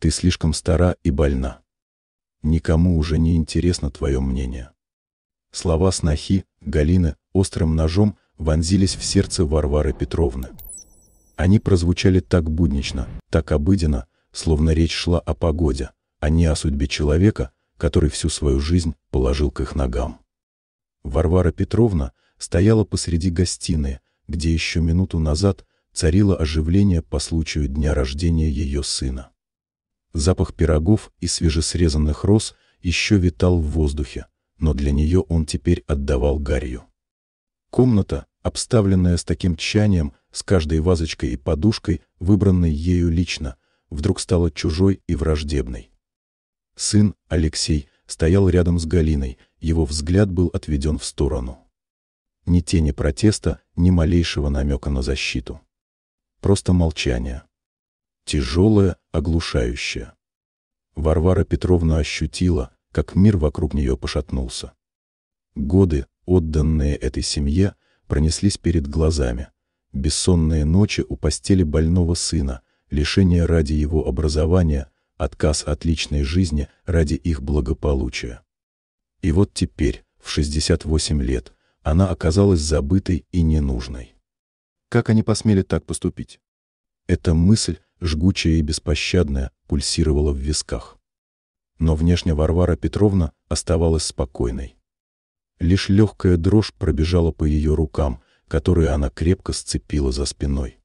Ты слишком стара и больна. Никому уже не интересно твое мнение». Слова снохи, Галины, острым ножом вонзились в сердце Варвары Петровны. Они прозвучали так буднично, так обыденно, словно речь шла о погоде, а не о судьбе человека, который всю свою жизнь положил к их ногам. Варвара Петровна стояла посреди гостиной, где еще минуту назад царило оживление по случаю дня рождения ее сына. Запах пирогов и свежесрезанных роз еще витал в воздухе, но для нее он теперь отдавал гарью. Комната, обставленная с таким тщанием, с каждой вазочкой и подушкой, выбранной ею лично, вдруг стала чужой и враждебной. Сын, Алексей, стоял рядом с Галиной, его взгляд был отведен в сторону. Ни тени протеста, ни малейшего намека на защиту. Просто молчание. Тяжелое, оглушающее. Варвара Петровна ощутила, как мир вокруг нее пошатнулся. Годы, отданные этой семье, пронеслись перед глазами. Бессонные ночи у постели больного сына, лишение ради его образования, отказ от личной жизни ради их благополучия. И вот теперь, в 68 лет, она оказалась забытой и ненужной. Как они посмели так поступить? Эта мысль, жгучая и беспощадная, пульсировала в висках. Но внешне Варвара Петровна оставалась спокойной. Лишь легкая дрожь пробежала по ее рукам, которые она крепко сцепила за спиной.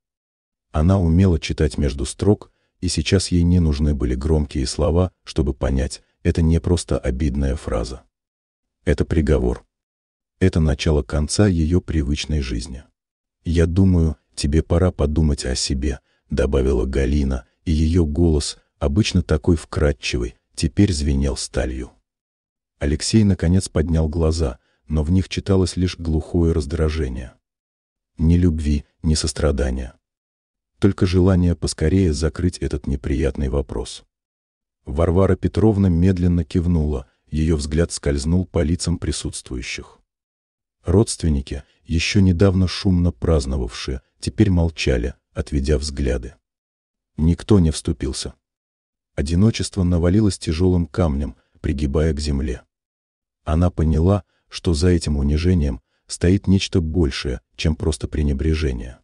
Она умела читать между строк, и сейчас ей не нужны были громкие слова, чтобы понять, это не просто обидная фраза. Это приговор. Это начало конца ее привычной жизни. «Я думаю, тебе пора подумать о себе», — добавила Галина, и ее голос, обычно такой вкрадчивый, теперь звенел сталью. Алексей наконец поднял глаза, но в них читалось лишь глухое раздражение. Ни любви, ни сострадания. Только желание поскорее закрыть этот неприятный вопрос. Варвара Петровна медленно кивнула, ее взгляд скользнул по лицам присутствующих. Родственники, еще недавно шумно праздновавшие, теперь молчали, отведя взгляды. Никто не вступился. Одиночество навалилось тяжелым камнем, пригибая к земле. Она поняла, что за этим унижением стоит нечто большее, чем просто пренебрежение.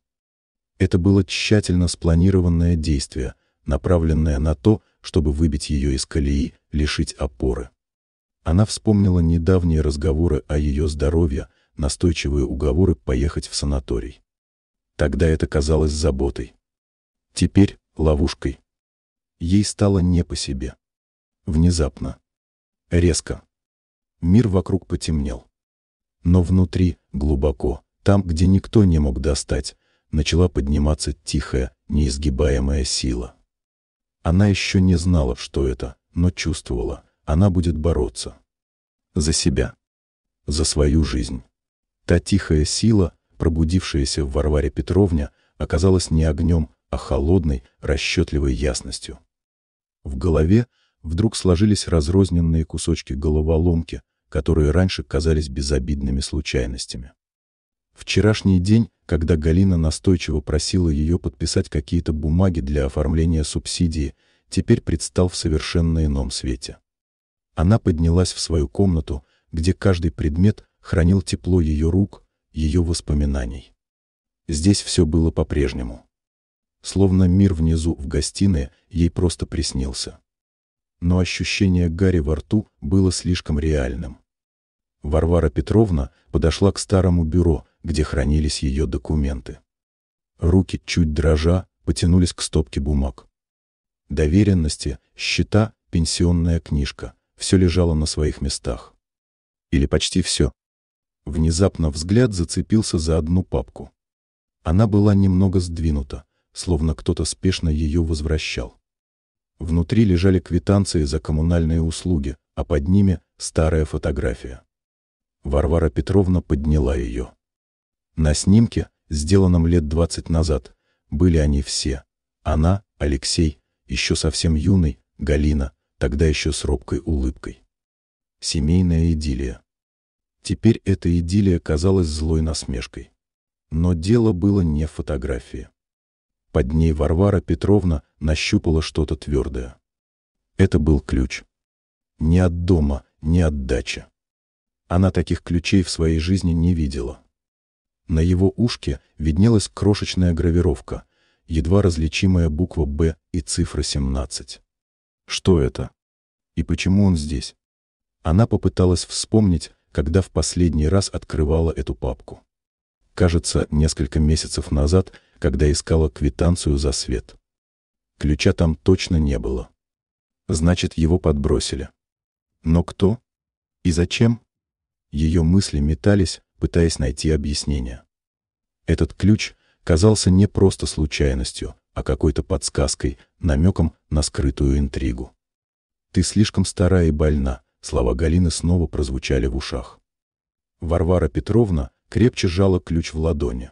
Это было тщательно спланированное действие, направленное на то, чтобы выбить ее из колеи, лишить опоры. Она вспомнила недавние разговоры о ее здоровье, настойчивые уговоры поехать в санаторий. Тогда это казалось заботой. Теперь — ловушкой. Ей стало не по себе. Внезапно. Резко. Мир вокруг потемнел. Но внутри, глубоко, там, где никто не мог достать, начала подниматься тихая, неизгибаемая сила. Она еще не знала, что это, но чувствовала, она будет бороться. За себя. За свою жизнь. Та тихая сила, пробудившаяся в Варваре Петровне, оказалась не огнем, а холодной, расчетливой ясностью. В голове вдруг сложились разрозненные кусочки головоломки, которые раньше казались безобидными случайностями. Вчерашний день, когда Галина настойчиво просила ее подписать какие-то бумаги для оформления субсидии, теперь предстал в совершенно ином свете. Она поднялась в свою комнату, где каждый предмет хранил тепло ее рук, ее воспоминаний. Здесь все было по-прежнему. Словно мир внизу в гостиной ей просто приснился. Но ощущение гари во рту было слишком реальным. Варвара Петровна подошла к старому бюро, где хранились ее документы. Руки, чуть дрожа, потянулись к стопке бумаг. Доверенности, счета, пенсионная книжка — все лежало на своих местах. Или почти все. Внезапно взгляд зацепился за одну папку. Она была немного сдвинута, словно кто-то спешно ее возвращал. Внутри лежали квитанции за коммунальные услуги, а под ними старая фотография. Варвара Петровна подняла ее. На снимке, сделанном лет 20 назад, были они все. Она, Алексей, еще совсем юный, Галина, тогда еще с робкой улыбкой. Семейная идиллия. Теперь эта идиллия казалась злой насмешкой. Но дело было не в фотографии. Под ней Варвара Петровна нащупала что-то твердое. Это был ключ. Ни от дома, ни от дачи. Она таких ключей в своей жизни не видела. На его ушке виднелась крошечная гравировка, едва различимая буква «Б» и цифра 17. Что это? И почему он здесь? Она попыталась вспомнить, когда в последний раз открывала эту папку. Кажется, несколько месяцев назад, когда искала квитанцию за свет. Ключа там точно не было. Значит, его подбросили. Но кто? И зачем? Ее мысли метались, пытаясь найти объяснение. Этот ключ казался не просто случайностью, а какой-то подсказкой, намеком на скрытую интригу. «Ты слишком стара и больна», — слова Галины снова прозвучали в ушах. Варвара Петровна крепче сжала ключ в ладони.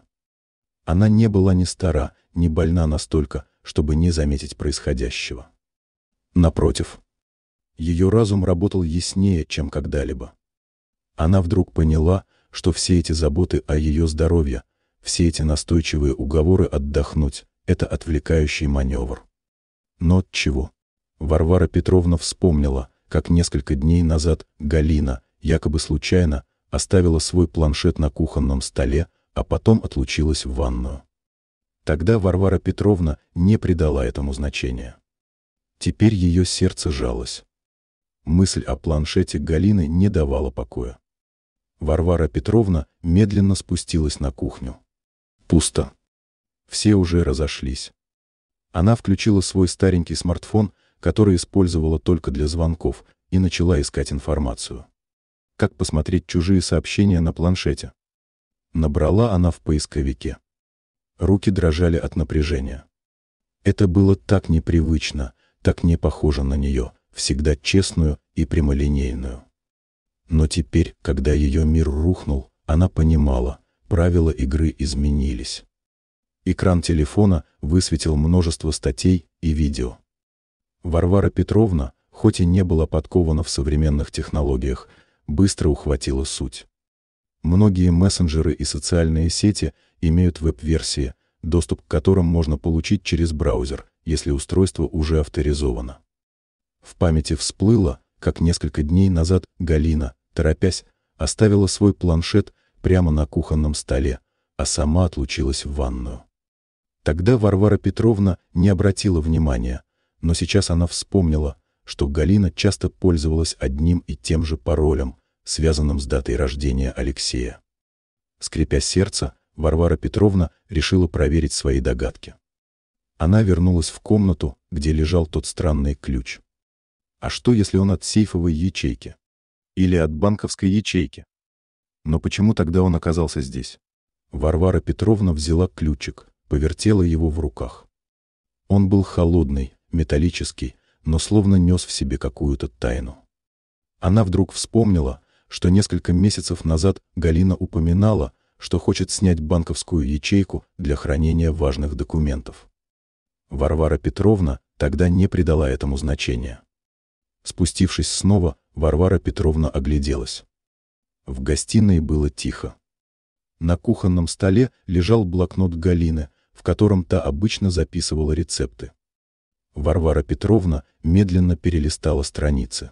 Она не была ни стара, ни больна настолько, чтобы не заметить происходящего. Напротив, ее разум работал яснее, чем когда-либо. Она вдруг поняла, что все эти заботы о ее здоровье, все эти настойчивые уговоры отдохнуть — это отвлекающий маневр. Но от чего? Варвара Петровна вспомнила, как несколько дней назад Галина, якобы случайно, оставила свой планшет на кухонном столе, а потом отлучилась в ванную. Тогда Варвара Петровна не придала этому значения. Теперь ее сердце жалось. Мысль о планшете Галины не давала покоя. Варвара Петровна медленно спустилась на кухню. Пусто. Все уже разошлись. Она включила свой старенький смартфон, который использовала только для звонков, и начала искать информацию. Как посмотреть чужие сообщения на планшете? Набрала она в поисковике. Руки дрожали от напряжения. Это было так непривычно, так не похоже на нее, всегда честную и прямолинейную. Но теперь, когда ее мир рухнул, она понимала, правила игры изменились. Экран телефона высветил множество статей и видео. Варвара Петровна, хоть и не была подкована в современных технологиях, быстро ухватила суть. Многие мессенджеры и социальные сети имеют веб-версии, доступ к которым можно получить через браузер, если устройство уже авторизовано. В памяти всплыло, как несколько дней назад Галина, торопясь, оставила свой планшет прямо на кухонном столе, а сама отлучилась в ванную. Тогда Варвара Петровна не обратила внимания, но сейчас она вспомнила, что Галина часто пользовалась одним и тем же паролем, связанным с датой рождения Алексея. Скрипя сердце, Варвара Петровна решила проверить свои догадки. Она вернулась в комнату, где лежал тот странный ключ. А что, если он от сейфовой ячейки? Или от банковской ячейки? Но почему тогда он оказался здесь? Варвара Петровна взяла ключик, повертела его в руках. Он был холодный, металлический, но словно нес в себе какую-то тайну. Она вдруг вспомнила, что несколько месяцев назад Галина упоминала, что хочет снять банковскую ячейку для хранения важных документов. Варвара Петровна тогда не придала этому значения. Спустившись снова, Варвара Петровна огляделась. В гостиной было тихо. На кухонном столе лежал блокнот Галины, в котором та обычно записывала рецепты. Варвара Петровна медленно перелистала страницы.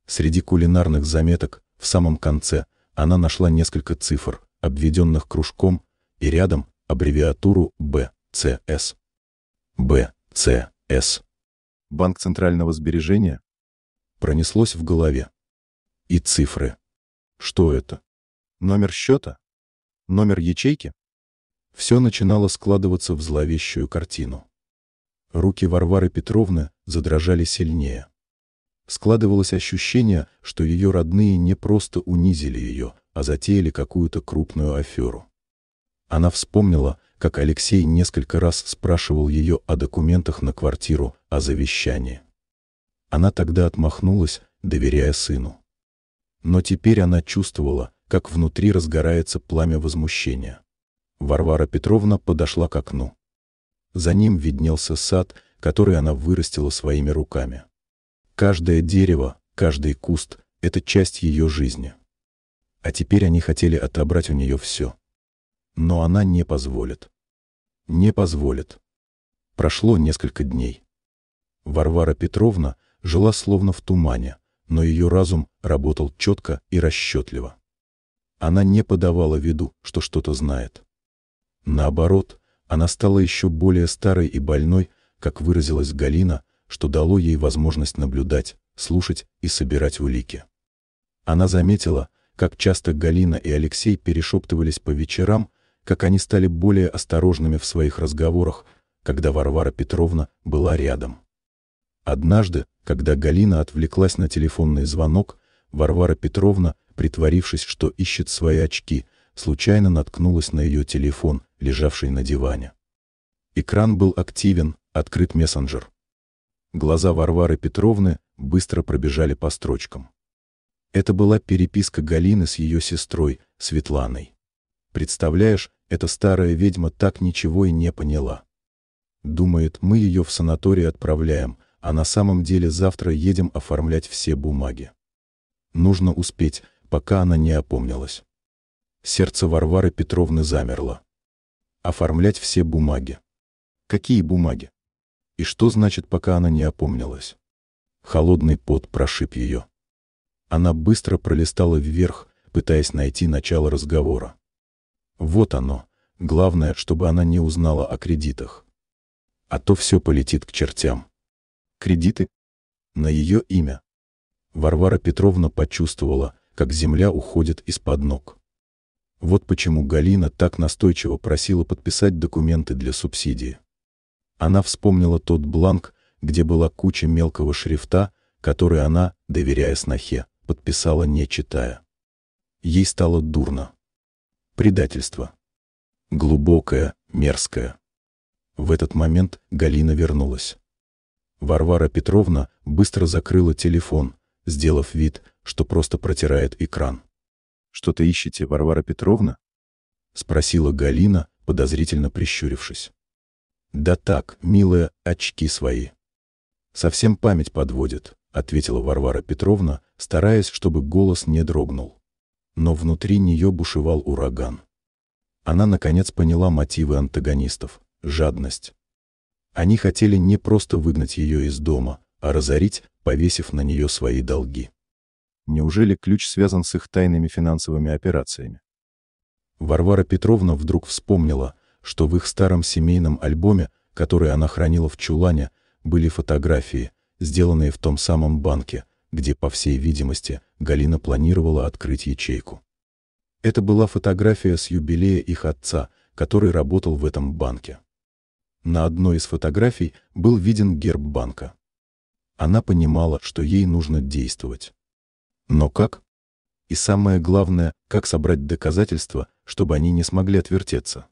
Среди кулинарных заметок, в самом конце, она нашла несколько цифр, обведенных кружком, и рядом аббревиатуру БЦС. БЦС. Банк Центрального сбережения? Пронеслось в голове. И цифры. Что это? Номер счета? Номер ячейки? Все начинало складываться в зловещую картину. Руки Варвары Петровны задрожали сильнее. Складывалось ощущение, что ее родные не просто унизили ее, а затеяли какую-то крупную аферу. Она вспомнила, как Алексей несколько раз спрашивал ее о документах на квартиру, о завещании. Она тогда отмахнулась, доверяя сыну. Но теперь она чувствовала, как внутри разгорается пламя возмущения. Варвара Петровна подошла к окну. За ним виднелся сад, который она вырастила своими руками. Каждое дерево, каждый куст — это часть ее жизни. А теперь они хотели отобрать у нее все. Но она не позволит. Не позволит. Прошло несколько дней. Варвара Петровна жила словно в тумане, но ее разум работал четко и расчетливо. Она не подавала виду, что что-то знает. Наоборот, она стала еще более старой и больной, как выразилась Галина, что дало ей возможность наблюдать, слушать и собирать улики. Она заметила, как часто Галина и Алексей перешептывались по вечерам, как они стали более осторожными в своих разговорах, когда Варвара Петровна была рядом. Однажды, когда Галина отвлеклась на телефонный звонок, Варвара Петровна, притворившись, что ищет свои очки, случайно наткнулась на ее телефон, лежавший на диване. Экран был активен, открыт мессенджер. Глаза Варвары Петровны быстро пробежали по строчкам. Это была переписка Галины с ее сестрой, Светланой. Представляешь, эта старая ведьма так ничего и не поняла. Думает, мы ее в санаторий отправляем, а на самом деле завтра едем оформлять все бумаги. Нужно успеть, пока она не опомнилась. Сердце Варвары Петровны замерло. Оформлять все бумаги. Какие бумаги? И что значит, пока она не опомнилась? Холодный пот прошиб ее. Она быстро пролистала вверх, пытаясь найти начало разговора. Вот оно. Главное, чтобы она не узнала о кредитах. А то все полетит к чертям. Кредиты? На ее имя. Варвара Петровна почувствовала, как земля уходит из-под ног. Вот почему Галина так настойчиво просила подписать документы для субсидии. Она вспомнила тот бланк, где была куча мелкого шрифта, который она, доверяя снохе, подписала не читая. Ей стало дурно. Предательство. Глубокое, мерзкое. В этот момент Галина вернулась. Варвара Петровна быстро закрыла телефон, сделав вид, что просто протирает экран. «Что-то ищете, Варвара Петровна?» — спросила Галина, подозрительно прищурившись. «Да так, милая, очки свои». «Совсем память подводит», — ответила Варвара Петровна, стараясь, чтобы голос не дрогнул. Но внутри нее бушевал ураган. Она наконец поняла мотивы антагонистов — жадность. Они хотели не просто выгнать ее из дома, а разорить, повесив на нее свои долги. Неужели ключ связан с их тайными финансовыми операциями? Варвара Петровна вдруг вспомнила, что в их старом семейном альбоме, который она хранила в чулане, были фотографии, сделанные в том самом банке, где, по всей видимости, Галина планировала открыть ячейку. Это была фотография с юбилея их отца, который работал в этом банке. На одной из фотографий был виден герб банка. Она понимала, что ей нужно действовать. Но как? И самое главное, как собрать доказательства, чтобы они не смогли отвертеться?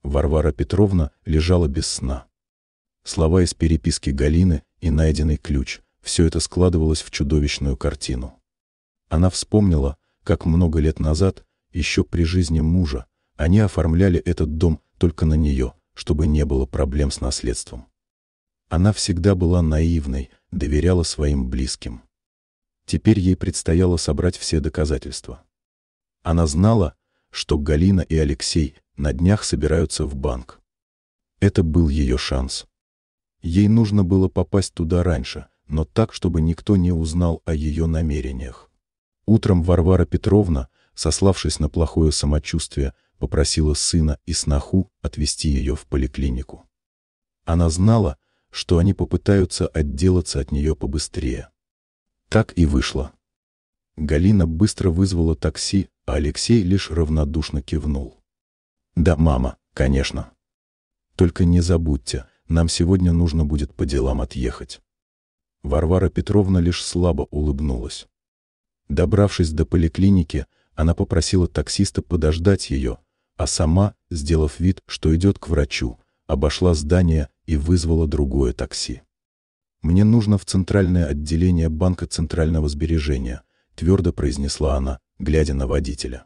Варвара Петровна лежала без сна. Слова из переписки Галины и найденный ключ — все это складывалось в чудовищную картину. Она вспомнила, как много лет назад, еще при жизни мужа, они оформляли этот дом только на нее, чтобы не было проблем с наследством. Она всегда была наивной, доверяла своим близким. Теперь ей предстояло собрать все доказательства. Она знала, что Галина и Алексей на днях собираются в банк. Это был ее шанс. Ей нужно было попасть туда раньше, но так, чтобы никто не узнал о ее намерениях. Утром Варвара Петровна, сославшись на плохое самочувствие, попросила сына и сноху отвезти ее в поликлинику. Она знала, что они попытаются отделаться от нее побыстрее. Так и вышло. Галина быстро вызвала такси, а Алексей лишь равнодушно кивнул. «Да, мама, конечно. Только не забудьте, нам сегодня нужно будет по делам отъехать». Варвара Петровна лишь слабо улыбнулась. Добравшись до поликлиники, она попросила таксиста подождать ее, а сама, сделав вид, что идет к врачу, обошла здание и вызвала другое такси. «Мне нужно в центральное отделение банка Центрального сбережения», — твердо произнесла она, глядя на водителя.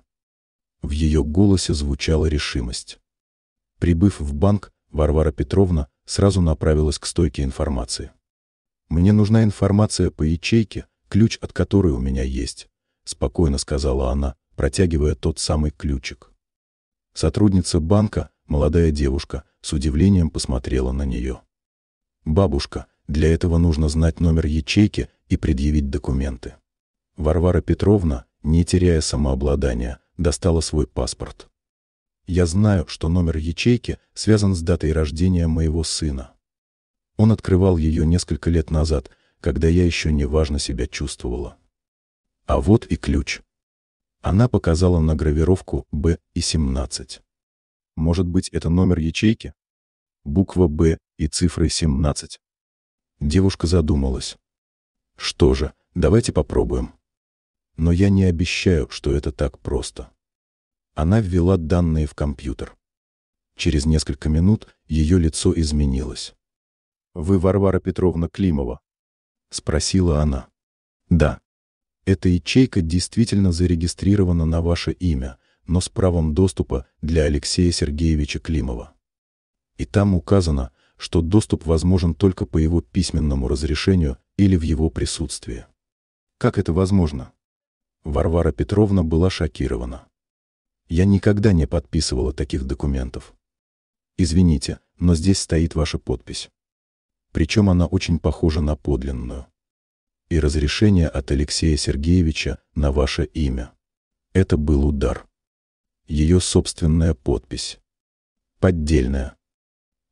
В ее голосе звучала решимость. Прибыв в банк, Варвара Петровна сразу направилась к стойке информации. «Мне нужна информация по ячейке, ключ от которой у меня есть», — спокойно сказала она, протягивая тот самый ключик. Сотрудница банка, молодая девушка, с удивлением посмотрела на нее. «Бабушка, Для этого нужно знать номер ячейки и предъявить документы. Варвара Петровна, не теряя самообладания, достала свой паспорт. Я знаю, что номер ячейки связан с датой рождения моего сына. Он открывал ее несколько лет назад, когда я еще неважно себя чувствовала. А вот и ключ. Она показала на гравировку Б и 17. Может быть, это номер ячейки? Буква Б и цифры 17. Девушка задумалась. Что же, давайте попробуем. Но я не обещаю, что это так просто. Она ввела данные в компьютер. Через несколько минут ее лицо изменилось. «Вы Варвара Петровна Климова?» — спросила она. «Да. Эта ячейка действительно зарегистрирована на ваше имя, но с правом доступа для Алексея Сергеевича Климова. И там указано, что доступ возможен только по его письменному разрешению или в его присутствии». «Как это возможно?» Варвара Петровна была шокирована. «Я никогда не подписывала таких документов. Извините, но здесь стоит ваша подпись. Причем она очень похожа на подлинную. И разрешение от Алексея Сергеевича на ваше имя. Это был удар. Ее собственная подпись. Поддельная».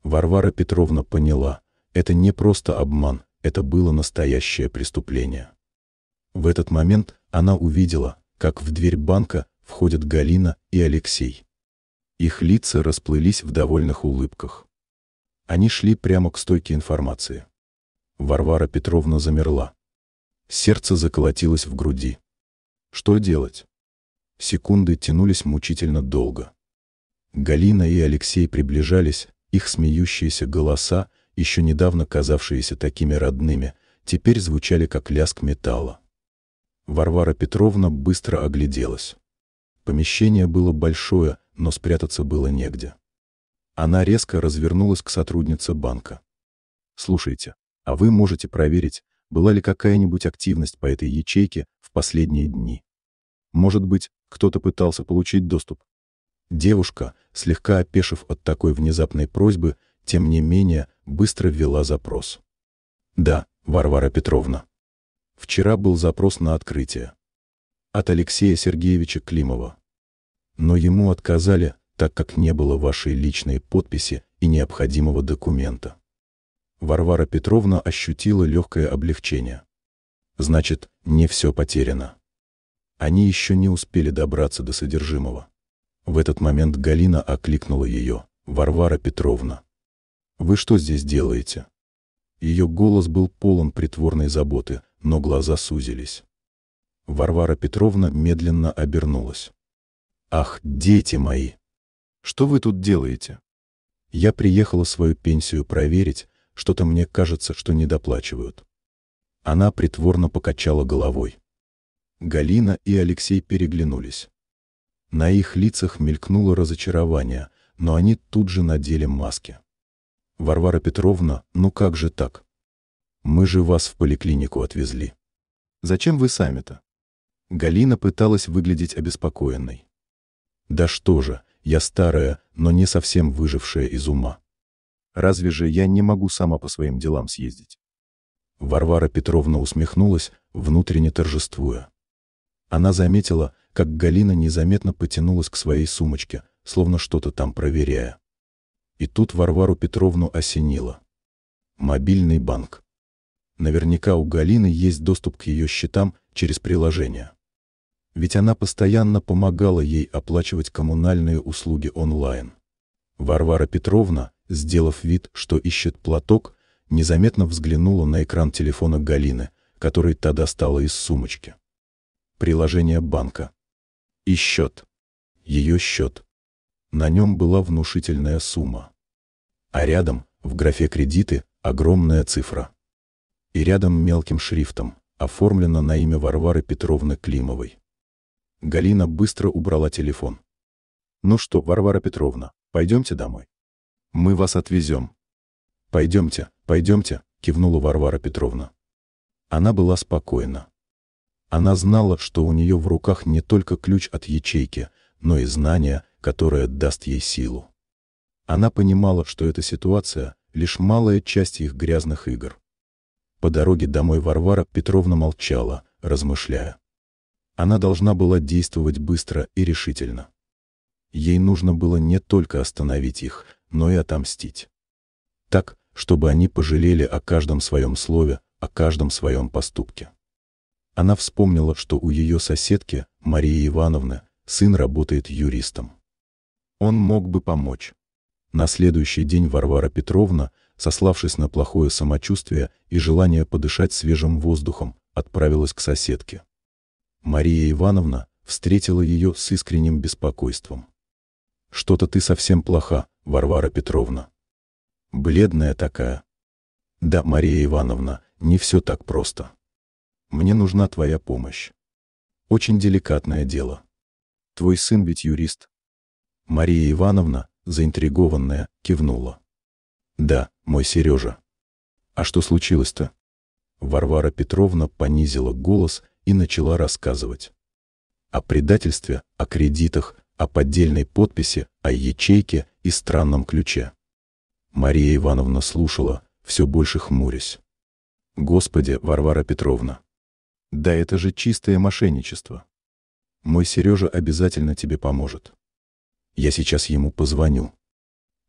Варвара Петровна поняла, это не просто обман, это было настоящее преступление. В этот момент она увидела, как в дверь банка входят Галина и Алексей. Их лица расплылись в довольных улыбках. Они шли прямо к стойке информации. Варвара Петровна замерла. Сердце заколотилось в груди. Что делать? Секунды тянулись мучительно долго. Галина и Алексей приближались, их смеющиеся голоса, еще недавно казавшиеся такими родными, теперь звучали как лязг металла. Варвара Петровна быстро огляделась. Помещение было большое, но спрятаться было негде. Она резко развернулась к сотруднице банка. «Слушайте, а вы можете проверить, была ли какая-нибудь активность по этой ячейке в последние дни? Может быть, кто-то пытался получить доступ?» Девушка, слегка опешив от такой внезапной просьбы, тем не менее, быстро ввела запрос. «Да, Варвара Петровна. Вчера был запрос на открытие. От Алексея Сергеевича Климова. Но ему отказали, так как не было вашей личной подписи и необходимого документа». Варвара Петровна ощутила легкое облегчение. Значит, не все потеряно. Они еще не успели добраться до содержимого. В этот момент Галина окликнула ее. «Варвара Петровна, вы что здесь делаете?» Ее голос был полон притворной заботы, но глаза сузились. Варвара Петровна медленно обернулась. «Ах, дети мои! Что вы тут делаете?» «Я приехала свою пенсию проверить, что-то мне кажется, что недоплачивают». Она притворно покачала головой. Галина и Алексей переглянулись. На их лицах мелькнуло разочарование, но они тут же надели маски. «Варвара Петровна, ну как же так? Мы же вас в поликлинику отвезли. Зачем вы сами-то?» Галина пыталась выглядеть обеспокоенной. «Да что же, я старая, но не совсем выжившая из ума. Разве же я не могу сама по своим делам съездить?» Варвара Петровна усмехнулась, внутренне торжествуя. Она заметила, как Галина незаметно потянулась к своей сумочке, словно что-то там проверяя. И тут Варвару Петровну осенило. Мобильный банк. Наверняка у Галины есть доступ к ее счетам через приложение. Ведь она постоянно помогала ей оплачивать коммунальные услуги онлайн. Варвара Петровна, сделав вид, что ищет платок, незаметно взглянула на экран телефона Галины, который та достала из сумочки. Приложение банка. И счет. Ее счет. На нем была внушительная сумма. А рядом, в графе «Кредиты», огромная цифра. И рядом мелким шрифтом, оформлено на имя Варвары Петровны Климовой. Галина быстро убрала телефон. «Ну что, Варвара Петровна, пойдемте домой. Мы вас отвезем». «Пойдемте, пойдемте», — кивнула Варвара Петровна. Она была спокойна. Она знала, что у нее в руках не только ключ от ячейки, но и знание, которое даст ей силу. Она понимала, что эта ситуация — лишь малая часть их грязных игр. По дороге домой Варвара Петровна молчала, размышляя. Она должна была действовать быстро и решительно. Ей нужно было не только остановить их, но и отомстить. Так, чтобы они пожалели о каждом своем слове, о каждом своем поступке. Она вспомнила, что у ее соседки, Марии Ивановны, сын работает юристом. Он мог бы помочь. На следующий день Варвара Петровна, сославшись на плохое самочувствие и желание подышать свежим воздухом, отправилась к соседке. Мария Ивановна встретила ее с искренним беспокойством. «Что-то ты совсем плоха, Варвара Петровна. Бледная такая». «Да, Мария Ивановна, не все так просто. Мне нужна твоя помощь. Очень деликатное дело. Твой сын ведь юрист». Мария Ивановна, заинтригованная, кивнула. «Да, мой Сережа». «А что случилось-то?» Варвара Петровна понизила голос и начала рассказывать. О предательстве, о кредитах, о поддельной подписи, о ячейке и странном ключе. Мария Ивановна слушала, все больше хмурясь. «Господи, Варвара Петровна! Да это же чистое мошенничество. Мой Сережа обязательно тебе поможет. Я сейчас ему позвоню».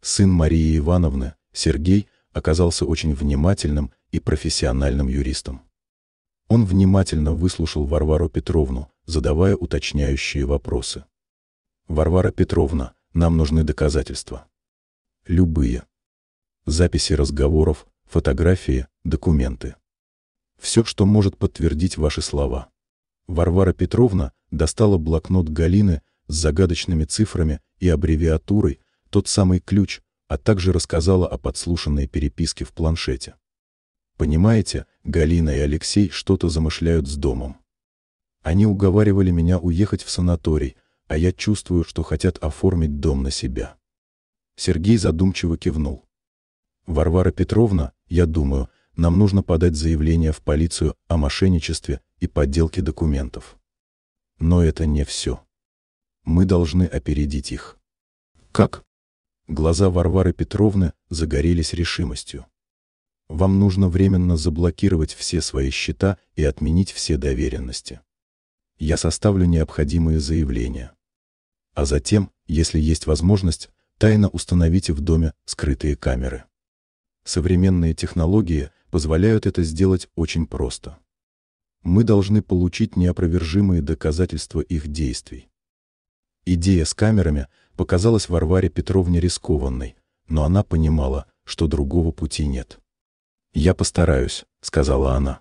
Сын Марии Ивановны, Сергей, оказался очень внимательным и профессиональным юристом. Он внимательно выслушал Варвару Петровну, задавая уточняющие вопросы. «Варвара Петровна, нам нужны доказательства. Любые. Записи разговоров, фотографии, документы. Все, что может подтвердить ваши слова». Варвара Петровна достала блокнот Галины с загадочными цифрами и аббревиатурой, тот самый ключ, а также рассказала о подслушанной переписке в планшете. «Понимаете, Галина и Алексей что-то замышляют с домом. Они уговаривали меня уехать в санаторий, а я чувствую, что хотят оформить дом на себя». Сергей задумчиво кивнул. «Варвара Петровна, я думаю, нам нужно подать заявление в полицию о мошенничестве и подделке документов. Но это не все. Мы должны опередить их». «Как?» Глаза Варвары Петровны загорелись решимостью. «Вам нужно временно заблокировать все свои счета и отменить все доверенности. Я составлю необходимые заявления. А затем, если есть возможность, тайно установите в доме скрытые камеры. Современные технологии позволяют это сделать очень просто. Мы должны получить неопровержимые доказательства их действий». Идея с камерами показалась Варваре Петровне рискованной, но она понимала, что другого пути нет. «Я постараюсь», — сказала она.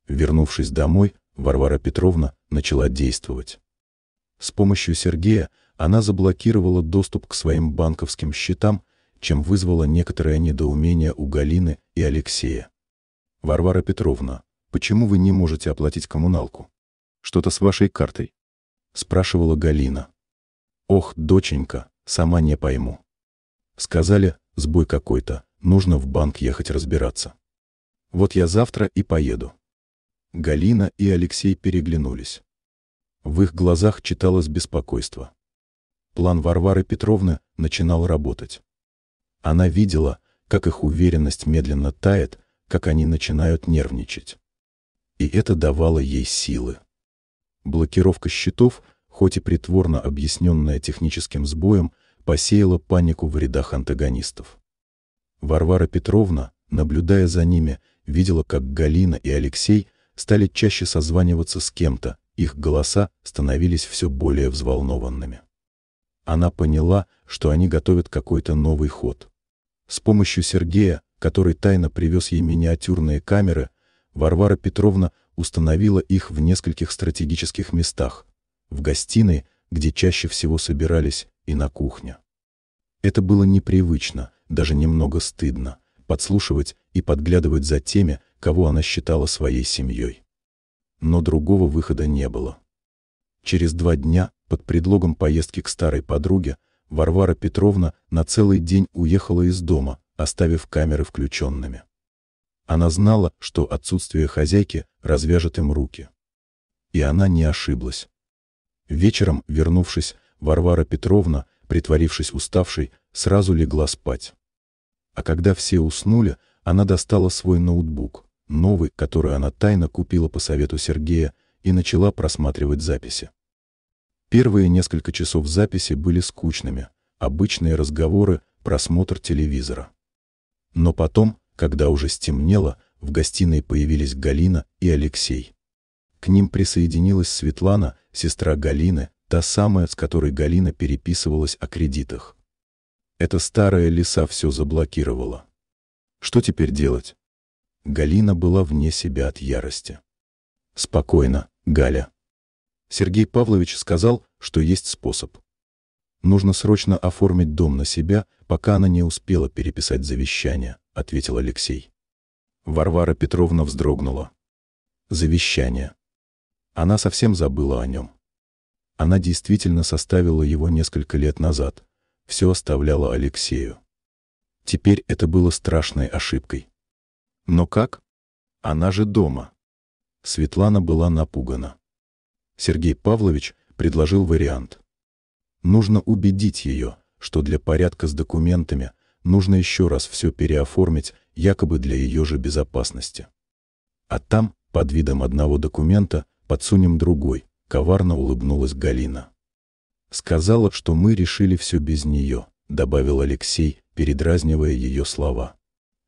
Вернувшись домой, Варвара Петровна начала действовать. С помощью Сергея она заблокировала доступ к своим банковским счетам, чем вызвала некоторое недоумение у Галины и Алексея. «Варвара Петровна, почему вы не можете оплатить коммуналку? Что-то с вашей картой?» — спрашивала Галина. «Ох, доченька, сама не пойму. Сказали, сбой какой-то, нужно в банк ехать разбираться. Вот я завтра и поеду». Галина и Алексей переглянулись. В их глазах читалось беспокойство. План Варвары Петровны начинал работать. Она видела, как их уверенность медленно тает, как они начинают нервничать. И это давало ей силы. Блокировка счетов, хоть и притворно объясненная техническим сбоем, посеяла панику в рядах антагонистов. Варвара Петровна, наблюдая за ними, видела, как Галина и Алексей стали чаще созваниваться с кем-то, их голоса становились все более взволнованными. Она поняла, что они готовят какой-то новый ход. С помощью Сергея, который тайно привез ей миниатюрные камеры, Варвара Петровна установила их в нескольких стратегических местах: в гостиной, где чаще всего собирались, и на кухне. Это было непривычно, даже немного стыдно, подслушивать и подглядывать за теми, кого она считала своей семьей. Но другого выхода не было. Через 2 дня, под предлогом поездки к старой подруге, Варвара Петровна на целый день уехала из дома, оставив камеры включенными. Она знала, что отсутствие хозяйки развяжет им руки. И она не ошиблась. Вечером, вернувшись, Варвара Петровна, притворившись уставшей, сразу легла спать. А когда все уснули, она достала свой ноутбук, новый, который она тайно купила по совету Сергея, и начала просматривать записи. Первые несколько часов записи были скучными, обычные разговоры, просмотр телевизора. Но потом, когда уже стемнело, в гостиной появились Галина и Алексей. К ним присоединилась Светлана, сестра Галины, та самая, с которой Галина переписывалась о кредитах. Эта старая лиса все заблокировала. Что теперь делать? Галина была вне себя от ярости. Спокойно, Галя. Сергей Павлович сказал, что есть способ. Нужно срочно оформить дом на себя, пока она не успела переписать завещание, ответил Алексей. Варвара Петровна вздрогнула. Завещание. Она совсем забыла о нем. Она действительно составила его несколько лет назад, все оставляла Алексею. Теперь это было страшной ошибкой. Но как? Она же дома. Светлана была напугана. Сергей Павлович предложил вариант. Нужно убедить ее, что для порядка с документами нужно еще раз все переоформить, якобы для ее же безопасности. А там, под видом одного документа, подсунем другой, коварно улыбнулась Галина. Сказала, что мы решили все без нее, добавил Алексей, передразнивая ее слова.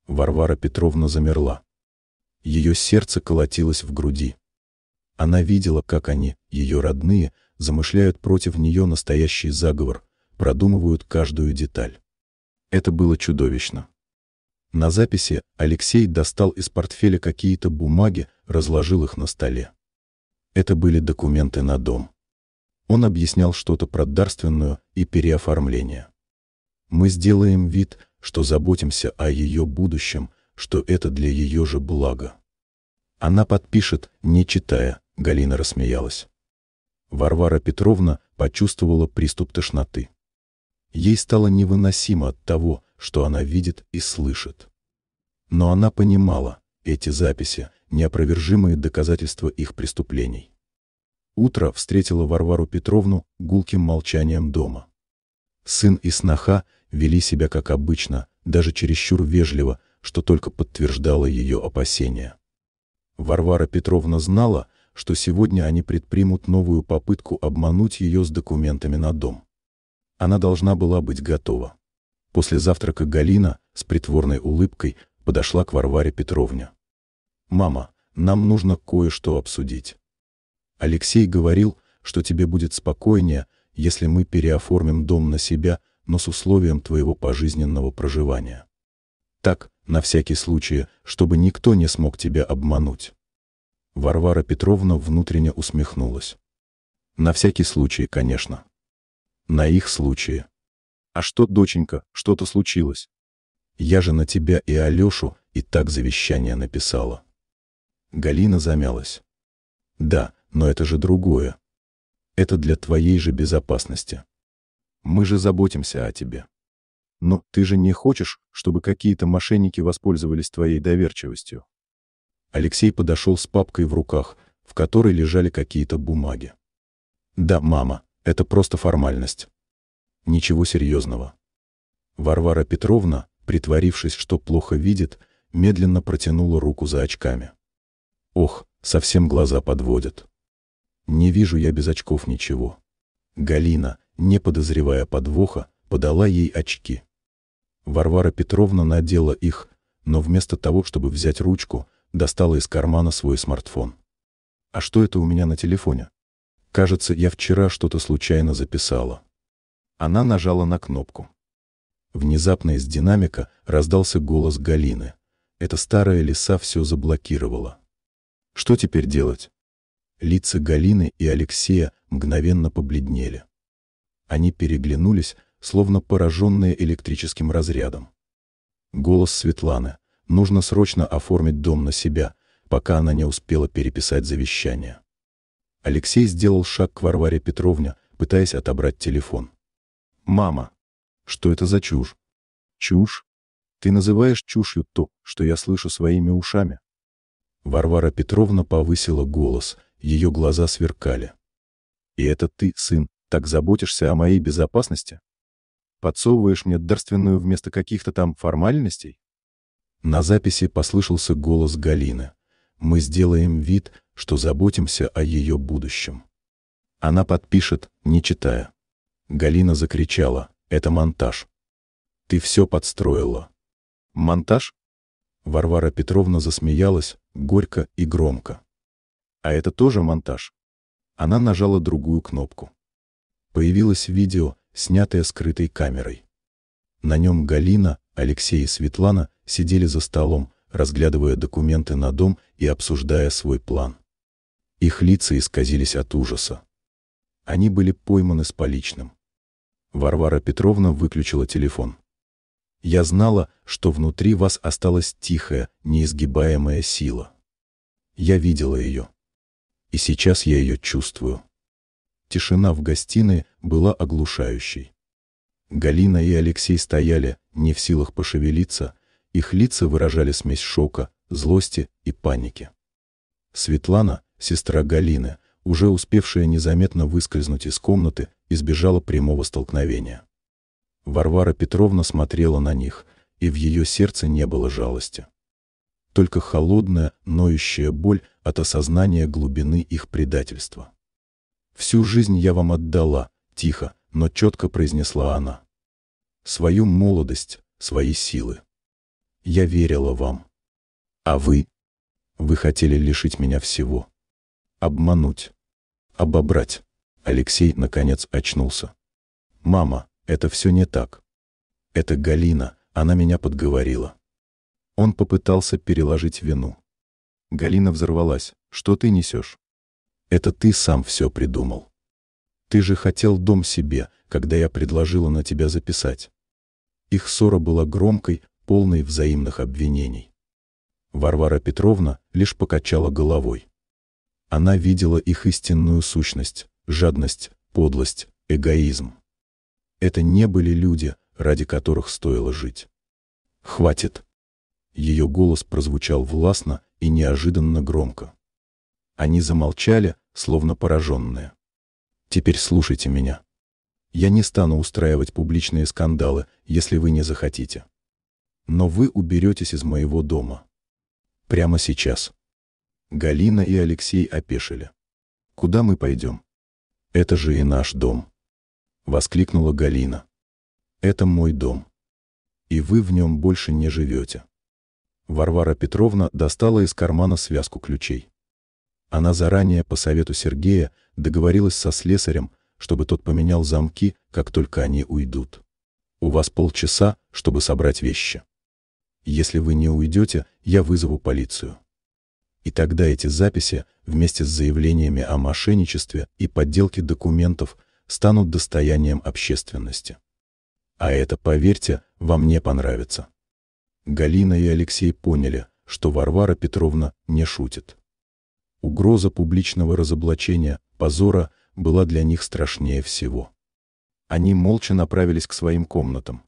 Варвара Петровна замерла. Ее сердце колотилось в груди. Она видела, как они, ее родные, замышляют против нее настоящий заговор, продумывают каждую деталь. Это было чудовищно. На записи Алексей достал из портфеля какие-то бумаги, разложил их на столе. Это были документы на дом. Он объяснял что-то про дарственную и переоформление. Мы сделаем вид, что заботимся о ее будущем, что это для ее же блага. Она подпишет, не читая, Галина рассмеялась. Варвара Петровна почувствовала приступ тошноты. Ей стало невыносимо от того, что она видит и слышит. Но она понимала, эти записи — неопровержимые доказательства их преступлений. Утро встретило Варвару Петровну гулким молчанием дома. Сын и сноха вели себя как обычно, даже чересчур вежливо, что только подтверждало ее опасения. Варвара Петровна знала, что сегодня они предпримут новую попытку обмануть ее с документами на дом. Она должна была быть готова. После завтрака Галина с притворной улыбкой подошла к Варваре Петровне. «Мама, нам нужно кое-что обсудить. Алексей говорил, что тебе будет спокойнее, если мы переоформим дом на себя, но с условием твоего пожизненного проживания. Так, на всякий случай, чтобы никто не смог тебя обмануть». Варвара Петровна внутренне усмехнулась. «На всякий случай, конечно. На их случае. А что, доченька, что-то случилось? Я же на тебя и Алешу и так завещание написала». Галина замялась. «Да, но это же другое. Это для твоей же безопасности. Мы же заботимся о тебе. Но ты же не хочешь, чтобы какие-то мошенники воспользовались твоей доверчивостью?» Алексей подошел с папкой в руках, в которой лежали какие-то бумаги. «Да, мама, это просто формальность. Ничего серьезного». Варвара Петровна, притворившись, что плохо видит, медленно протянула руку за очками. «Ох, совсем глаза подводят. Не вижу я без очков ничего». Галина, не подозревая подвоха, подала ей очки. Варвара Петровна надела их, но вместо того, чтобы взять ручку, достала из кармана свой смартфон. «А что это у меня на телефоне? Кажется, я вчера что-то случайно записала». Она нажала на кнопку. Внезапно из динамика раздался голос Галины. Эта старая лиса все заблокировала. Что теперь делать? Лица Галины и Алексея мгновенно побледнели. Они переглянулись, словно пораженные электрическим разрядом. Голос Светланы. Нужно срочно оформить дом на себя, пока она не успела переписать завещание. Алексей сделал шаг к Варваре Петровне, пытаясь отобрать телефон. «Мама, что это за чушь?» «Чушь? Ты называешь чушью то, что я слышу своими ушами?» Варвара Петровна повысила голос, ее глаза сверкали. «И это ты, сын, так заботишься о моей безопасности? Подсовываешь мне дарственную вместо каких-то там формальностей?» На записи послышался голос Галины. «Мы сделаем вид, что заботимся о ее будущем». Она подпишет, не читая. Галина закричала: «Это монтаж. Ты все подстроила». «Монтаж?» Варвара Петровна засмеялась, горько и громко. «А это тоже монтаж?» Она нажала другую кнопку. Появилось видео, снятое скрытой камерой. На нем Галина, Алексей и Светлана сидели за столом, разглядывая документы на дом и обсуждая свой план. Их лица исказились от ужаса. Они были пойманы с поличным. Варвара Петровна выключила телефон. «Я знала, что внутри вас осталась тихая, неизгибаемая сила. Я видела ее. И сейчас я ее чувствую». Тишина в гостиной была оглушающей. Галина и Алексей стояли, не в силах пошевелиться, их лица выражали смесь шока, злости и паники. Светлана, сестра Галины, уже успевшая незаметно выскользнуть из комнаты, избежала прямого столкновения. Варвара Петровна смотрела на них, и в ее сердце не было жалости. Только холодная, ноющая боль от осознания глубины их предательства. «Всю жизнь я вам отдала», — тихо, но четко произнесла она. «Свою молодость, свои силы. Я верила вам. А вы? Вы хотели лишить меня всего. Обмануть. Обобрать». Алексей, наконец, очнулся. «Мама, это все не так. Это Галина, она меня подговорила». Он попытался переложить вину. Галина взорвалась. «Что ты несешь? Это ты сам все придумал. Ты же хотел дом себе, когда я предложила на тебя записать». Их ссора была громкой, полной взаимных обвинений. Варвара Петровна лишь покачала головой. Она видела их истинную сущность — жадность, подлость, эгоизм. Это не были люди, ради которых стоило жить. «Хватит!» Ее голос прозвучал властно и неожиданно громко. Они замолчали, словно пораженные. «Теперь слушайте меня. Я не стану устраивать публичные скандалы, если вы не захотите. Но вы уберетесь из моего дома. Прямо сейчас». Галина и Алексей опешили. «Куда мы пойдем?» «Это же и наш дом», — воскликнула Галина. «Это мой дом. И вы в нем больше не живете». Варвара Петровна достала из кармана связку ключей. Она заранее, по совету Сергея, договорилась со слесарем, чтобы тот поменял замки, как только они уйдут. «У вас полчаса, чтобы собрать вещи. Если вы не уйдете, я вызову полицию. И тогда эти записи, вместе с заявлениями о мошенничестве и подделке документов, станут достоянием общественности. А это, поверьте, вам не понравится». Галина и Алексей поняли, что Варвара Петровна не шутит. Угроза публичного разоблачения, позора была для них страшнее всего. Они молча направились к своим комнатам.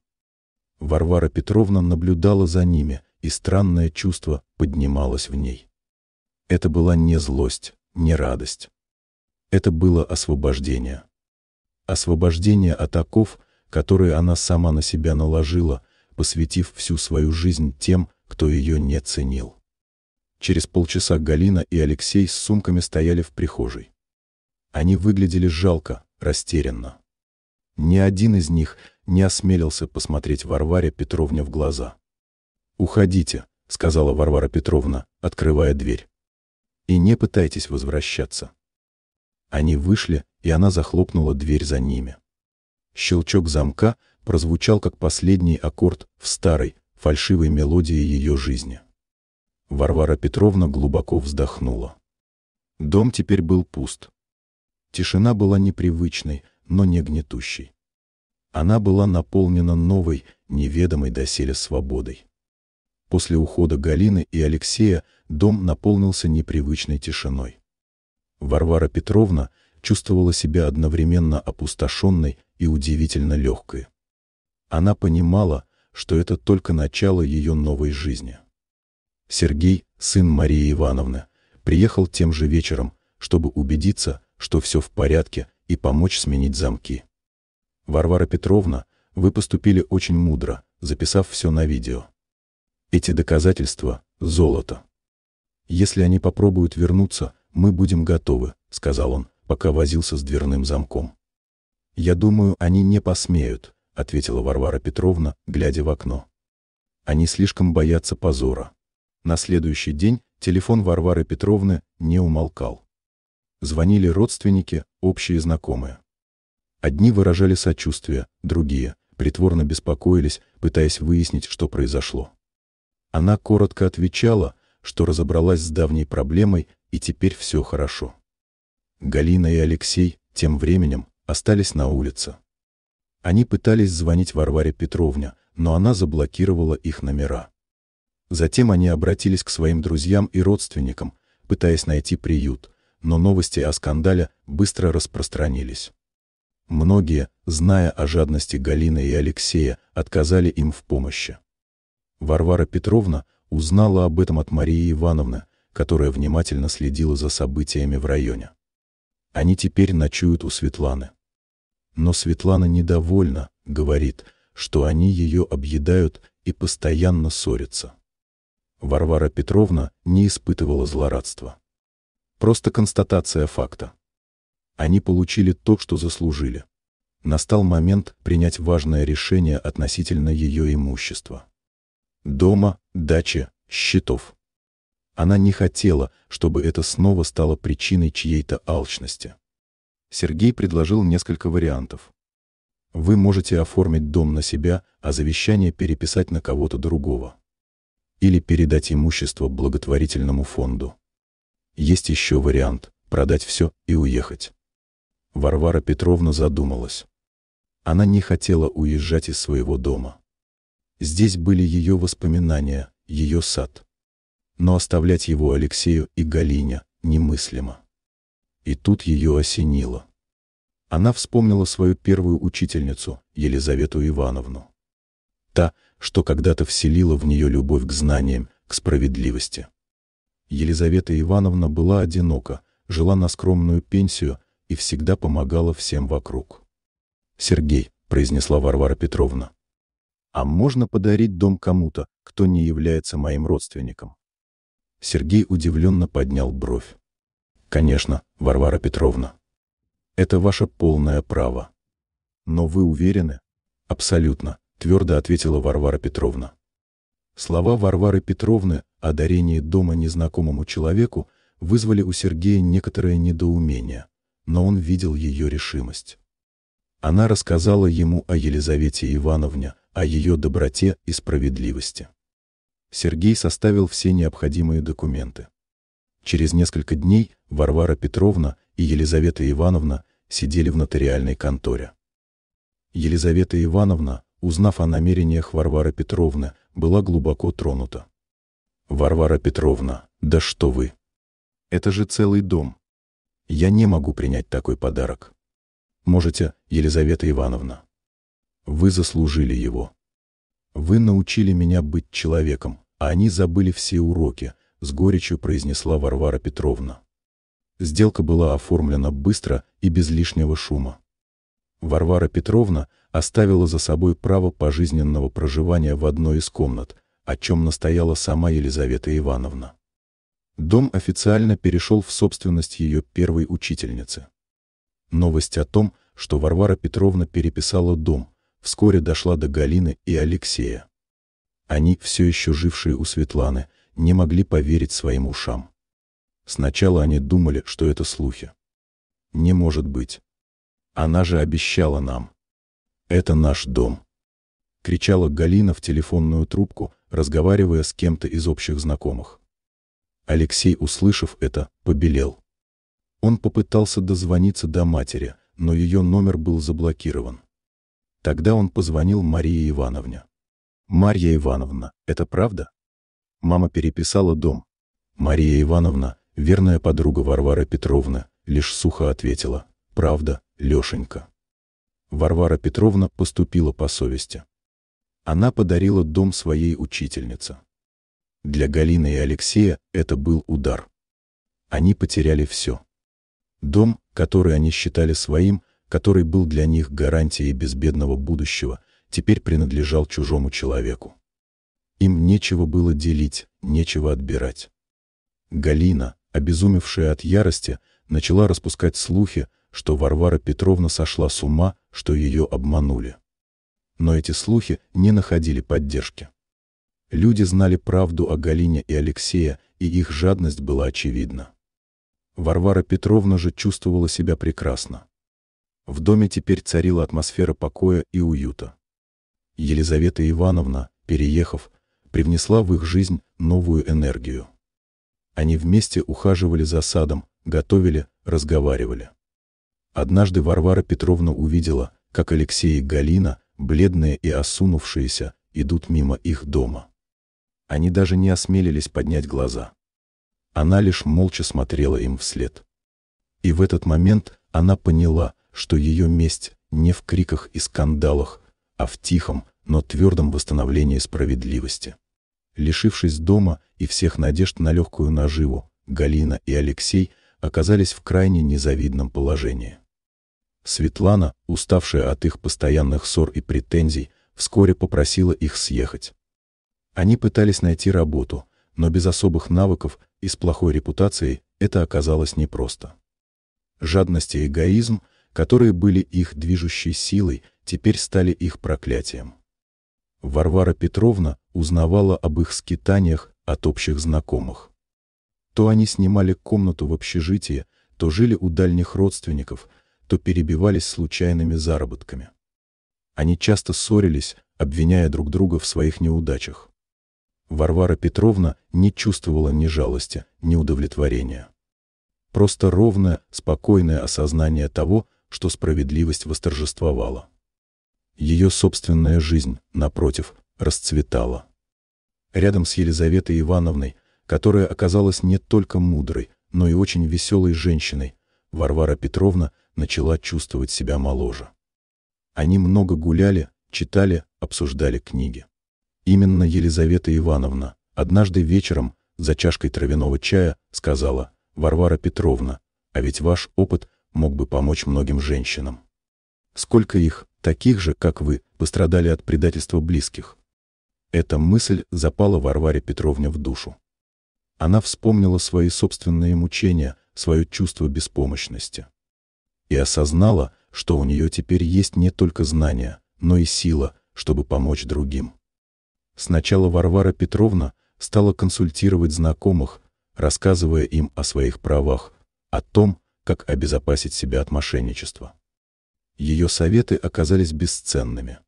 Варвара Петровна наблюдала за ними, и странное чувство поднималось в ней. Это была не злость, не радость. Это было освобождение. Освобождение от оков, которые она сама на себя наложила, посвятив всю свою жизнь тем, кто ее не ценил. Через полчаса Галина и Алексей с сумками стояли в прихожей. Они выглядели жалко, растерянно. Ни один из них не осмелился посмотреть Варваре Петровне в глаза. «Уходите», — сказала Варвара Петровна, открывая дверь. «И не пытайтесь возвращаться». Они вышли, и она захлопнула дверь за ними. Щелчок замка прозвучал как последний аккорд в старой, фальшивой мелодии ее жизни. Варвара Петровна глубоко вздохнула. Дом теперь был пуст. Тишина была непривычной, но не гнетущей. Она была наполнена новой, неведомой доселе свободой. После ухода Галины и Алексея дом наполнился непривычной тишиной. Варвара Петровна чувствовала себя одновременно опустошенной и удивительно легкой. Она понимала, что это только начало ее новой жизни. Сергей, сын Марии Ивановны, приехал тем же вечером, чтобы убедиться, что все в порядке, и помочь сменить замки. «Варвара Петровна, вы поступили очень мудро, записав все на видео. Эти доказательства — золото. Если они попробуют вернуться, мы будем готовы, сказал он, пока возился с дверным замком. Я думаю, они не посмеют, ответила Варвара Петровна, глядя в окно. Они слишком боятся позора. На следующий день телефон Варвары Петровны не умолкал. Звонили родственники, общие знакомые. Одни выражали сочувствие, другие притворно беспокоились, пытаясь выяснить, что произошло. Она коротко отвечала, что разобралась с давней проблемой и теперь все хорошо. Галина и Алексей тем временем остались на улице. Они пытались звонить Варваре Петровне, но она заблокировала их номера. Затем они обратились к своим друзьям и родственникам, пытаясь найти приют, но новости о скандале быстро распространились. Многие, зная о жадности Галины и Алексея, отказали им в помощи. Варвара Петровна узнала об этом от Марии Ивановны, которая внимательно следила за событиями в районе. Они теперь ночуют у Светланы. Но Светлана недовольна, говорит, что они ее объедают и постоянно ссорятся. Варвара Петровна не испытывала злорадства. Просто констатация факта. Они получили то, что заслужили. Настал момент принять важное решение относительно ее имущества. Дома, дачи, счетов. Она не хотела, чтобы это снова стало причиной чьей-то алчности. Сергей предложил несколько вариантов. Вы можете оформить дом на себя, а завещание переписать на кого-то другого. Или передать имущество благотворительному фонду. Есть еще вариант – продать все и уехать. Варвара Петровна задумалась. Она не хотела уезжать из своего дома. Здесь были ее воспоминания, ее сад. Но оставлять его Алексею и Галине немыслимо. И тут ее осенило. Она вспомнила свою первую учительницу, Елизавету Ивановну. Та, что когда-то вселила в нее любовь к знаниям, к справедливости. Елизавета Ивановна была одинока, жила на скромную пенсию и всегда помогала всем вокруг. «Сергей», — произнесла Варвара Петровна, — «а можно подарить дом кому-то, кто не является моим родственником?» Сергей удивленно поднял бровь. «Конечно, Варвара Петровна. Это ваше полное право. Но вы уверены?» «Абсолютно», — твердо ответила Варвара Петровна. Слова Варвары Петровны о дарении дома незнакомому человеку вызвали у Сергея некоторое недоумение, но он видел ее решимость. Она рассказала ему о Елизавете Ивановне, о ее доброте и справедливости. Сергей составил все необходимые документы. Через несколько дней Варвара Петровна и Елизавета Ивановна сидели в нотариальной конторе. Елизавета Ивановна, узнав о намерениях Варвары Петровны, была глубоко тронута. «Варвара Петровна, да что вы! Это же целый дом. Я не могу принять такой подарок. Можете, Елизавета Ивановна. Вы заслужили его. Вы научили меня быть человеком, а они забыли все уроки», — с горечью произнесла Варвара Петровна. Сделка была оформлена быстро и без лишнего шума. Варвара Петровна оставила за собой право пожизненного проживания в одной из комнат, о чем настояла сама Елизавета Ивановна. Дом официально перешел в собственность ее первой учительницы. Новость о том, что Варвара Петровна переписала дом, вскоре дошла до Галины и Алексея. Они, все еще жившие у Светланы, не могли поверить своим ушам. Сначала они думали, что это слухи. «Не может быть. Она же обещала нам. Это наш дом», — кричала Галина в телефонную трубку, разговаривая с кем-то из общих знакомых. Алексей, услышав это, побелел. Он попытался дозвониться до матери, но ее номер был заблокирован. Тогда он позвонил Марии Ивановне. «Марья Ивановна, это правда?» Мама переписала дом. Мария Ивановна, верная подруга Варвары Петровны, лишь сухо ответила: «Правда, Лешенька». Варвара Петровна поступила по совести. Она подарила дом своей учительнице. Для Галины и Алексея это был удар. Они потеряли все. Дом, который они считали своим, который был для них гарантией безбедного будущего, теперь принадлежал чужому человеку. Им нечего было делить, нечего отбирать. Галина, обезумевшая от ярости, начала распускать слухи, что Варвара Петровна сошла с ума, что ее обманули. Но эти слухи не находили поддержки. Люди знали правду о Галине и Алексее, и их жадность была очевидна. Варвара Петровна же чувствовала себя прекрасно. В доме теперь царила атмосфера покоя и уюта. Елизавета Ивановна, переехав, привнесла в их жизнь новую энергию. Они вместе ухаживали за садом, готовили, разговаривали. Однажды Варвара Петровна увидела, как Алексей и Галина, бледные и осунувшиеся, идут мимо их дома. Они даже не осмелились поднять глаза. Она лишь молча смотрела им вслед. И в этот момент она поняла, что ее месть не в криках и скандалах, а в тихом, но твердом восстановлении справедливости. Лишившись дома и всех надежд на легкую наживу, Галина и Алексей оказались в крайне незавидном положении. Светлана, уставшая от их постоянных ссор и претензий, вскоре попросила их съехать. Они пытались найти работу, но без особых навыков и с плохой репутацией это оказалось непросто. Жадность и эгоизм, которые были их движущей силой, теперь стали их проклятием. Варвара Петровна узнавала об их скитаниях от общих знакомых. То они снимали комнату в общежитии, то жили у дальних родственников, то перебивались случайными заработками. Они часто ссорились, обвиняя друг друга в своих неудачах. Варвара Петровна не чувствовала ни жалости, ни удовлетворения. Просто ровное, спокойное осознание того, что справедливость восторжествовала. Ее собственная жизнь, напротив, расцветала. Рядом с Елизаветой Ивановной, которая оказалась не только мудрой, но и очень веселой женщиной, Варвара Петровна начала чувствовать себя моложе. Они много гуляли, читали, обсуждали книги. Именно Елизавета Ивановна однажды вечером за чашкой травяного чая сказала: «Варвара Петровна, а ведь ваш опыт мог бы помочь многим женщинам. Сколько их, таких же, как вы, пострадали от предательства близких?» Эта мысль запала Варваре Петровне в душу. Она вспомнила свои собственные мучения, свое чувство беспомощности. И осознала, что у нее теперь есть не только знания, но и сила, чтобы помочь другим. Сначала Варвара Петровна стала консультировать знакомых, рассказывая им о своих правах, о том, как обезопасить себя от мошенничества. Ее советы оказались бесценными.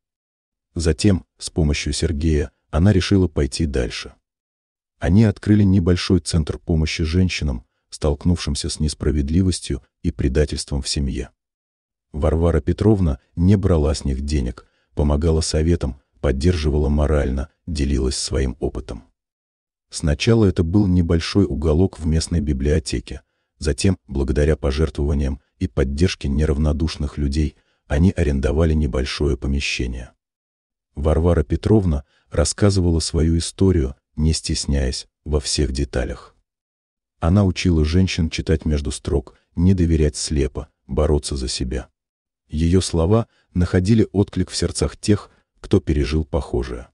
Затем, с помощью Сергея, она решила пойти дальше. Они открыли небольшой центр помощи женщинам, столкнувшимся с несправедливостью и предательством в семье. Варвара Петровна не брала с них денег, помогала советам, поддерживала морально, делилась своим опытом. Сначала это был небольшой уголок в местной библиотеке, затем, благодаря пожертвованиям и поддержке неравнодушных людей, они арендовали небольшое помещение. Варвара Петровна рассказывала свою историю, не стесняясь, во всех деталях. Она учила женщин читать между строк, не доверять слепо, бороться за себя. Ее слова находили отклик в сердцах тех, кто пережил похожее.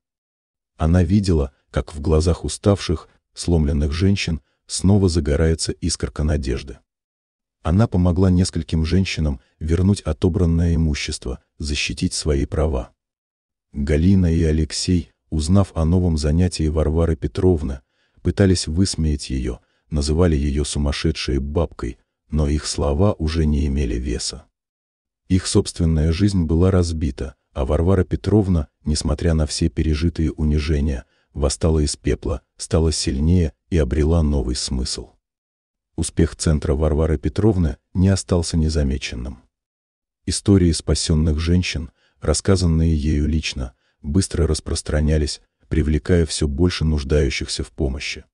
Она видела, как в глазах уставших, сломленных женщин снова загорается искорка надежды. Она помогла нескольким женщинам вернуть отобранное имущество, защитить свои права. Галина и Алексей, узнав о новом занятии Варвары Петровны, пытались высмеять ее, называли ее сумасшедшей бабкой, но их слова уже не имели веса. Их собственная жизнь была разбита, а Варвара Петровна, несмотря на все пережитые унижения, восстала из пепла, стала сильнее и обрела новый смысл. Успех центра Варвары Петровны не остался незамеченным. Истории спасенных женщин, рассказанные ею лично, быстро распространялись, привлекая все больше нуждающихся в помощи.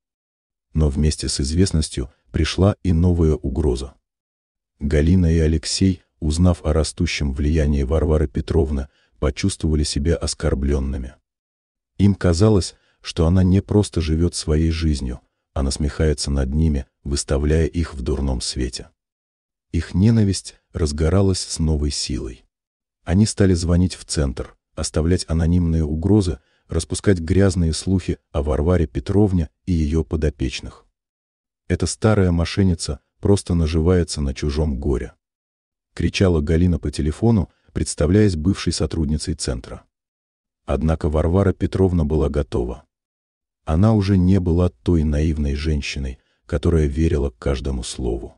Но вместе с известностью пришла и новая угроза. Галина и Алексей, узнав о растущем влиянии Варвары Петровны, почувствовали себя оскорбленными. Им казалось, что она не просто живет своей жизнью, а насмехается над ними, выставляя их в дурном свете. Их ненависть разгоралась с новой силой. Они стали звонить в центр, оставлять анонимные угрозы, распускать грязные слухи о Варваре Петровне и ее подопечных. Эта старая мошенница просто наживается на чужом горе. Кричала Галина по телефону, представляясь бывшей сотрудницей центра. Однако Варвара Петровна была готова. Она уже не была той наивной женщиной, которая верила каждому слову.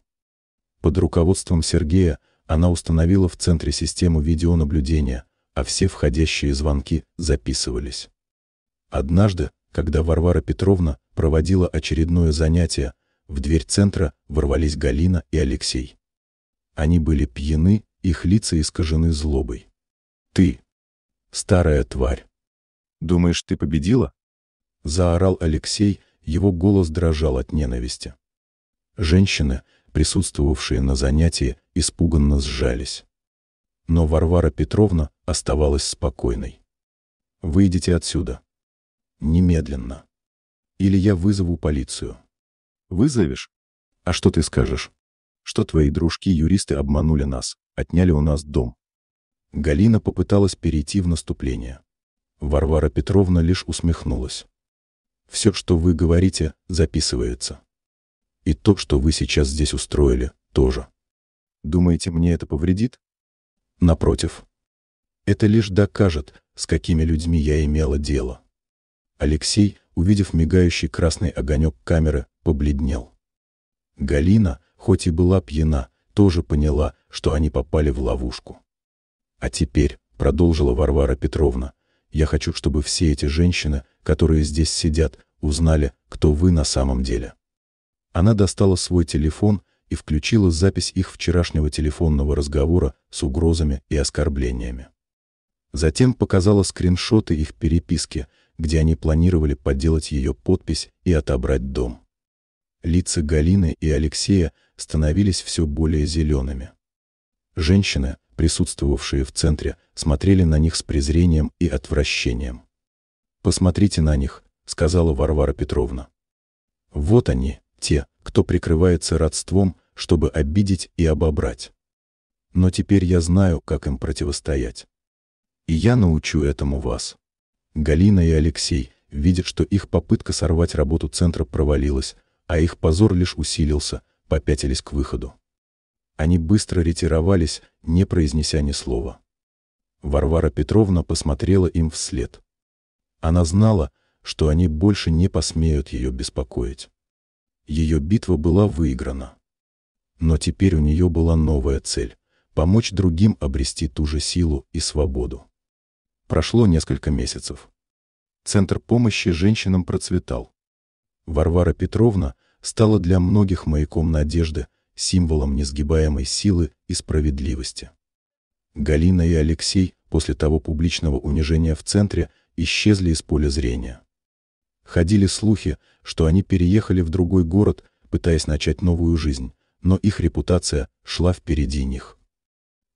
Под руководством Сергея она установила в центре систему видеонаблюдения, а все входящие звонки записывались. Однажды, когда Варвара Петровна проводила очередное занятие, в дверь центра ворвались Галина и Алексей. Они были пьяны, их лица искажены злобой. «Ты, старая тварь! Думаешь, ты победила?» — заорал Алексей, его голос дрожал от ненависти. Женщины, присутствовавшие на занятии, испуганно сжались. Но Варвара Петровна оставалась спокойной. «Выйдите отсюда. Немедленно. Или я вызову полицию». «Вызовешь? А что ты скажешь? Что твои дружки-юристы обманули нас, отняли у нас дом?» Галина попыталась перейти в наступление. Варвара Петровна лишь усмехнулась. «Все, что вы говорите, записывается. И то, что вы сейчас здесь устроили, тоже. Думаете, мне это повредит? Напротив. Это лишь докажет, с какими людьми я имела дело». Алексей, увидев мигающий красный огонек камеры, побледнел. Галина, хоть и была пьяна, тоже поняла, что они попали в ловушку. «А теперь», — продолжила Варвара Петровна, — «я хочу, чтобы все эти женщины, которые здесь сидят, узнали, кто вы на самом деле». Она достала свой телефон и включила запись их вчерашнего телефонного разговора с угрозами и оскорблениями. Затем показала скриншоты их переписки, где они планировали подделать ее подпись и отобрать дом. Лица Галины и Алексея становились все более зелеными. Женщины, присутствовавшие в центре, смотрели на них с презрением и отвращением. «Посмотрите на них», — сказала Варвара Петровна. «Вот они, те, кто прикрывается родством, чтобы обидеть и обобрать. Но теперь я знаю, как им противостоять. И я научу этому вас». Галина и Алексей, видя, что их попытка сорвать работу центра провалилась, а их позор лишь усилился, попятились к выходу. Они быстро ретировались, не произнеся ни слова. Варвара Петровна посмотрела им вслед. Она знала, что они больше не посмеют ее беспокоить. Ее битва была выиграна. Но теперь у нее была новая цель — помочь другим обрести ту же силу и свободу. Прошло несколько месяцев. Центр помощи женщинам процветал. Варвара Петровна стала для многих маяком надежды, символом несгибаемой силы и справедливости. Галина и Алексей после того публичного унижения в центре исчезли из поля зрения. Ходили слухи, что они переехали в другой город, пытаясь начать новую жизнь, но их репутация шла впереди них.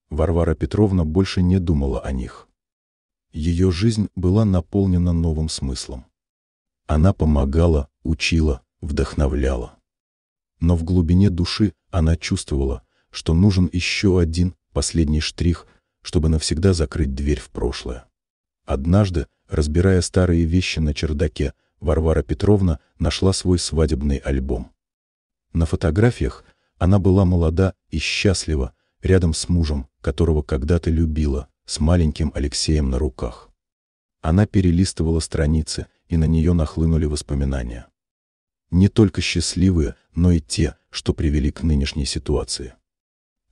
Варвара Петровна больше не думала о них. Ее жизнь была наполнена новым смыслом. Она помогала, учила, вдохновляла. Но в глубине души она чувствовала, что нужен еще один, последний штрих, чтобы навсегда закрыть дверь в прошлое. Однажды, разбирая старые вещи на чердаке, Варвара Петровна нашла свой свадебный альбом. На фотографиях она была молода и счастлива, рядом с мужем, которого когда-то любила, с маленьким Алексеем на руках. Она перелистывала страницы, и на нее нахлынули воспоминания. Не только счастливые, но и те, что привели к нынешней ситуации.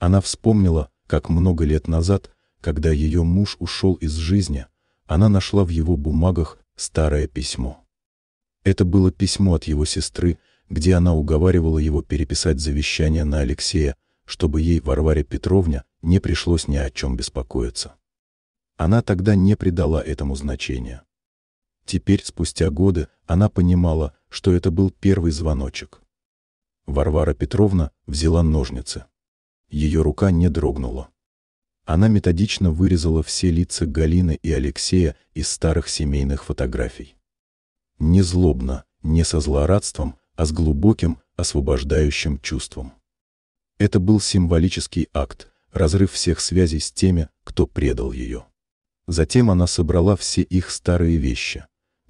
Она вспомнила, как много лет назад, когда ее муж ушел из жизни, она нашла в его бумагах старое письмо. Это было письмо от его сестры, где она уговаривала его переписать завещание на Алексея, чтобы ей, Варваре Петровне, не пришлось ни о чем беспокоиться. Она тогда не придала этому значения. Теперь, спустя годы, она понимала, что это был первый звоночек. Варвара Петровна взяла ножницы. Ее рука не дрогнула. Она методично вырезала все лица Галины и Алексея из старых семейных фотографий. Не злобно, не со злорадством, а с глубоким, освобождающим чувством. Это был символический акт, разрыв всех связей с теми, кто предал ее. Затем она собрала все их старые вещи,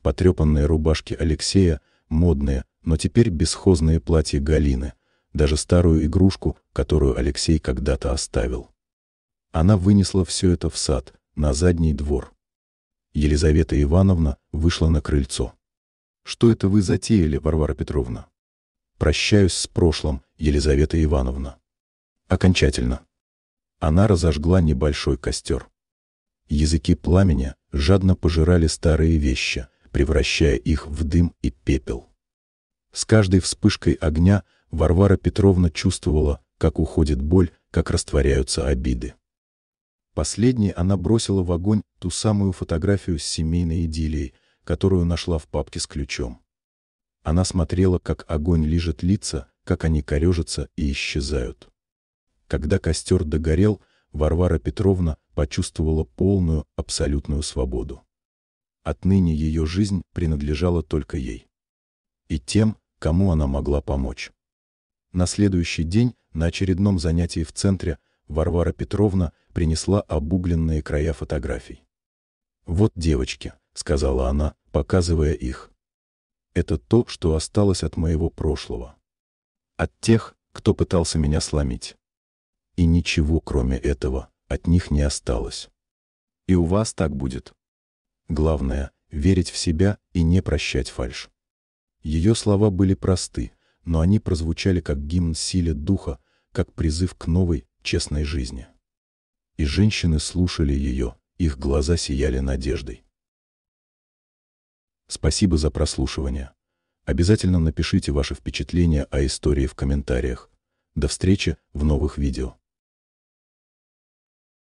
потрепанные рубашки Алексея, модные, но теперь бесхозные платья Галины, даже старую игрушку, которую Алексей когда-то оставил. Она вынесла все это в сад, на задний двор. Елизавета Ивановна вышла на крыльцо. «Что это вы затеяли, Варвара Петровна?» «Прощаюсь с прошлым, Елизавета Ивановна. Окончательно». Она разожгла небольшой костер. Языки пламени жадно пожирали старые вещи, превращая их в дым и пепел. С каждой вспышкой огня Варвара Петровна чувствовала, как уходит боль, как растворяются обиды. Последней она бросила в огонь ту самую фотографию с семейной идиллией, которую нашла в папке с ключом. Она смотрела, как огонь лижет лица, как они корежатся и исчезают. Когда костер догорел, Варвара Петровна почувствовала полную, абсолютную свободу. Отныне ее жизнь принадлежала только ей. И тем, кому она могла помочь. На следующий день, на очередном занятии в центре, Варвара Петровна принесла обугленные края фотографий. «Вот, девочки», — сказала она, показывая их. «Это то, что осталось от моего прошлого. От тех, кто пытался меня сломить. И ничего, кроме этого, от них не осталось. И у вас так будет. Главное — верить в себя и не прощать фальшь». Ее слова были просты, но они прозвучали как гимн силе духа, как призыв к новой, честной жизни. И женщины слушали ее, их глаза сияли надеждой. Спасибо за прослушивание. Обязательно напишите ваши впечатления о истории в комментариях. До встречи в новых видео.